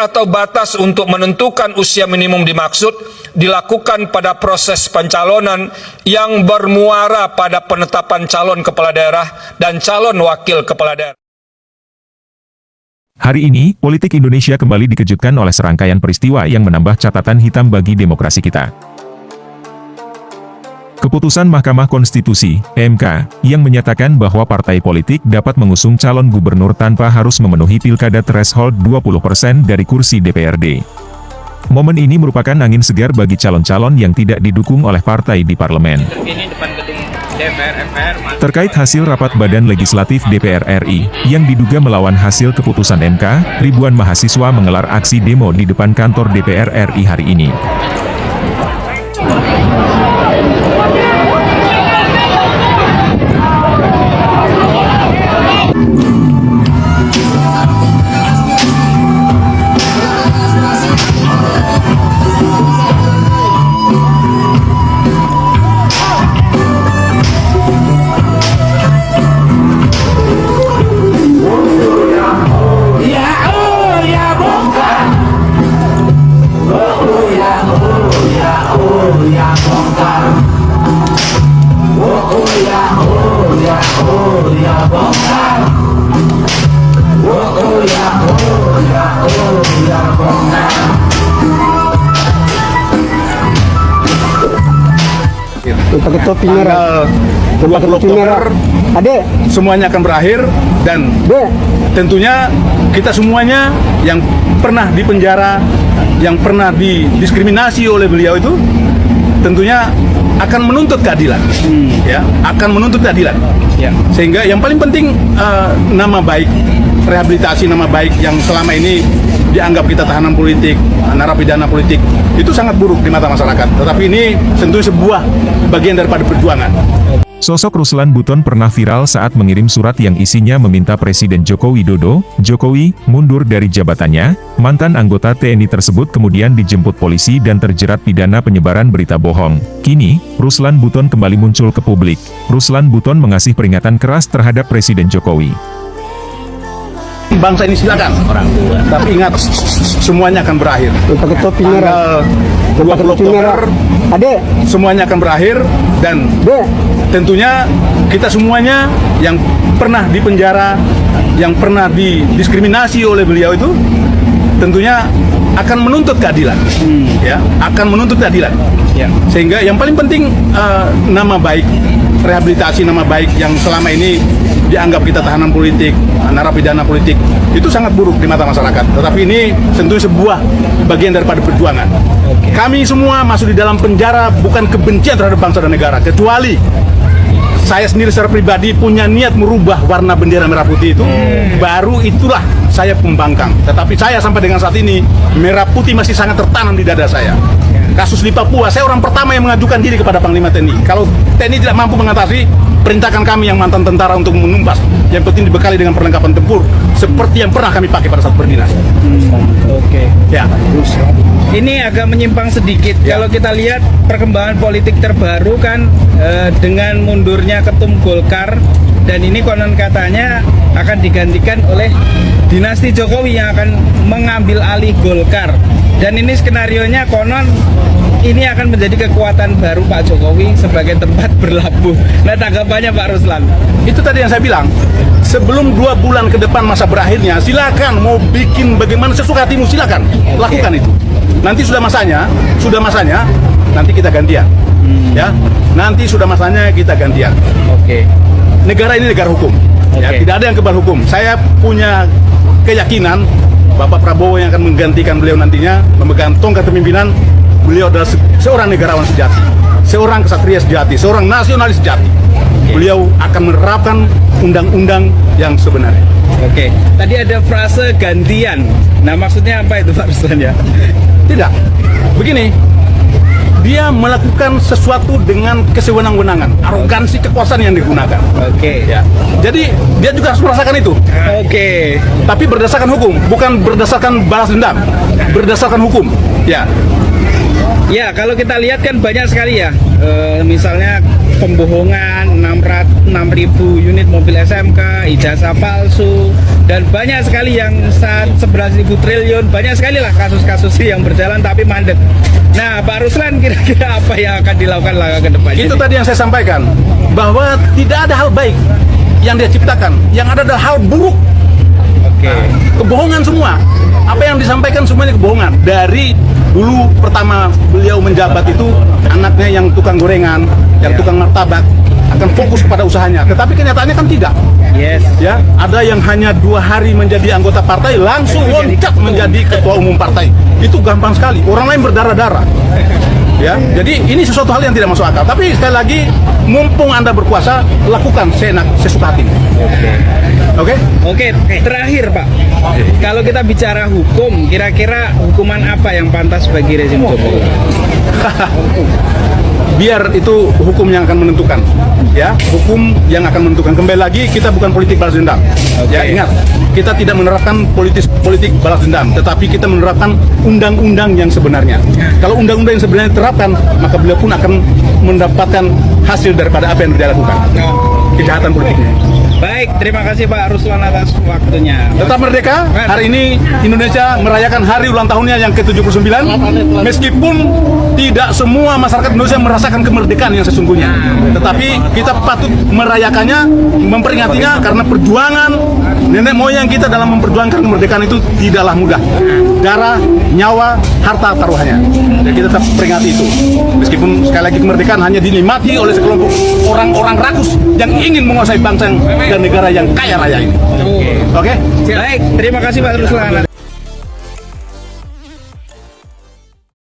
atau batas untuk menentukan usia minimum dimaksud dilakukan pada proses pencalonan yang bermuara pada penetapan calon kepala daerah dan calon wakil kepala daerah. Hari ini, politik Indonesia kembali dikejutkan oleh serangkaian peristiwa yang menambah catatan hitam bagi demokrasi kita. Keputusan Mahkamah Konstitusi, (MK), yang menyatakan bahwa partai politik dapat mengusung calon gubernur tanpa harus memenuhi pilkada threshold 20% dari kursi DPRD. Momen ini merupakan angin segar bagi calon-calon yang tidak didukung oleh partai di parlemen. Terkait hasil rapat Badan Legislatif DPR RI, yang diduga melawan hasil keputusan MK, ribuan mahasiswa menggelar aksi demo di depan kantor DPR RI hari ini. Pakai topi merah. Tanggal 20 Oktober Adek, semuanya akan berakhir dan tentunya kita semuanya yang pernah dipenjara, yang pernah didiskriminasi oleh beliau itu tentunya akan menuntut keadilan, ya, akan menuntut keadilan, ya. Sehingga yang paling penting nama baik, rehabilitasi nama baik yang selama ini dianggap kita tahanan politik, narapidana politik, itu sangat buruk di mata masyarakat. Tetapi ini tentu sebuah bagian daripada perjuangan. Sosok Ruslan Buton pernah viral saat mengirim surat yang isinya meminta Presiden Joko Widodo, Jokowi, mundur dari jabatannya. Mantan anggota TNI tersebut kemudian dijemput polisi dan terjerat pidana penyebaran berita bohong. Kini, Ruslan Buton kembali muncul ke publik. Ruslan Buton mengasih peringatan keras terhadap Presiden Jokowi. Bangsa ini silakan orang tua, tapi ingat semuanya akan berakhir. pakai topi merah. Tanggal 20 Oktober Adek, semuanya akan berakhir dan tentunya kita semuanya yang pernah dipenjara, yang pernah didiskriminasi oleh beliau itu tentunya akan menuntut keadilan, ya, akan menuntut keadilan, ya. Sehingga yang paling penting nama baik, rehabilitasi nama baik yang selama ini dianggap kita tahanan politik, narapidana politik, itu sangat buruk di mata masyarakat. Tetapi ini tentu sebuah bagian daripada perjuangan. Kami semua masuk di dalam penjara bukan kebencian terhadap bangsa dan negara, kecuali saya sendiri secara pribadi punya niat merubah warna bendera merah putih itu, baru itulah saya pembangkang. Tetapi saya sampai dengan saat ini, merah putih masih sangat tertanam di dada saya. Kasus di Papua, saya orang pertama yang mengajukan diri kepada Panglima TNI. Kalau TNI tidak mampu mengatasi, perintahkan kami yang mantan tentara untuk menumpas. Yang penting dibekali dengan perlengkapan tempur, seperti yang pernah kami pakai pada saat berdinas. Oke. Ya. Ini agak menyimpang sedikit. Kalau kita lihat perkembangan politik terbaru kan dengan mundurnya Ketum Golkar, dan ini konon katanya akan digantikan oleh dinasti Jokowi yang akan mengambil alih Golkar. Dan ini skenarionya konon ini akan menjadi kekuatan baru Pak Jokowi sebagai tempat berlabuh. Nah, tanggapannya Pak Ruslan? Itu tadi yang saya bilang. Sebelum 2 bulan ke depan masa berakhirnya, silakan mau bikin bagaimana sesuka hatimu, silakan lakukan itu. Nanti sudah masanya, nanti kita gantian. Ya, nanti sudah masanya kita gantian. Oke. Negara ini negara hukum. Ya, tidak ada yang kebal hukum. Saya punya keyakinan Bapak Prabowo yang akan menggantikan beliau nantinya memegang tongkat kepemimpinan. Beliau adalah seorang negarawan sejati, seorang kesatria sejati, seorang nasionalis sejati. Beliau akan menerapkan undang-undang yang sebenarnya. Oke. Tadi ada frase gantian. Nah, maksudnya apa itu Pak Ruslan ya? Tidak. Begini, dia melakukan sesuatu dengan kesewenang-wenangan, arogansi kekuasaan yang digunakan. Oke. Ya. Jadi dia juga harus merasakan itu. Oke. Tapi berdasarkan hukum, bukan berdasarkan balas dendam, berdasarkan hukum. Ya. Ya, kalau kita lihat kan banyak sekali ya, misalnya pembohongan 6.000 unit mobil SMK, ijazah palsu, dan banyak sekali yang saat 11.000 triliun, banyak sekali lah kasus-kasus yang berjalan tapi mandek. Nah, Pak Ruslan kira-kira apa yang akan dilakukan langkah ke depannya? Itu tadi yang saya sampaikan, bahwa tidak ada hal baik yang dia ciptakan, yang ada adalah hal buruk. Oke. Kebohongan semua. Apa yang disampaikan semuanya kebohongan. Dari dulu pertama beliau menjabat itu, anaknya yang tukang gorengan, yang tukang martabak akan fokus pada usahanya. Tetapi kenyataannya kan tidak. Yes. Ya, ada yang hanya 2 hari menjadi anggota partai langsung loncat menjadi ketua umum partai. Itu gampang sekali. Orang lain berdarah-darah. Ya, jadi ini sesuatu hal yang tidak masuk akal. Tapi sekali lagi, mumpung Anda berkuasa, lakukan seenak sesuka hati. Oke? Oke, terakhir Pak. Kalau kita bicara hukum, kira-kira hukuman apa yang pantas bagi rezim Jokowi? Biar itu hukum yang akan menentukan, ya, hukum yang akan menentukan. Kembali lagi, kita bukan politik balas dendam. Ya, ingat, kita tidak menerapkan politik balas dendam, tetapi kita menerapkan undang-undang yang sebenarnya. Kalau undang-undang yang sebenarnya diterapkan, maka beliau pun akan mendapatkan hasil daripada apa yang dia lakukan. Kejahatan politiknya. Baik, terima kasih Pak Ruslan atas waktunya. Tetap merdeka. Hari ini Indonesia merayakan hari ulang tahunnya yang ke-79. Meskipun tidak semua masyarakat Indonesia merasakan kemerdekaan yang sesungguhnya, tetapi kita patut merayakannya, memperingatinya, karena perjuangan nenek moyang kita dalam memperjuangkan kemerdekaan itu tidaklah mudah. Darah, nyawa, harta taruhannya. Dan kita tetap peringati itu. Meskipun sekali lagi kemerdekaan hanya dinikmati oleh sekelompok orang-orang rakus yang ingin menguasai bangsa dan negara yang kaya raya ini. Oke? Baik, terima kasih Pak Ruslan.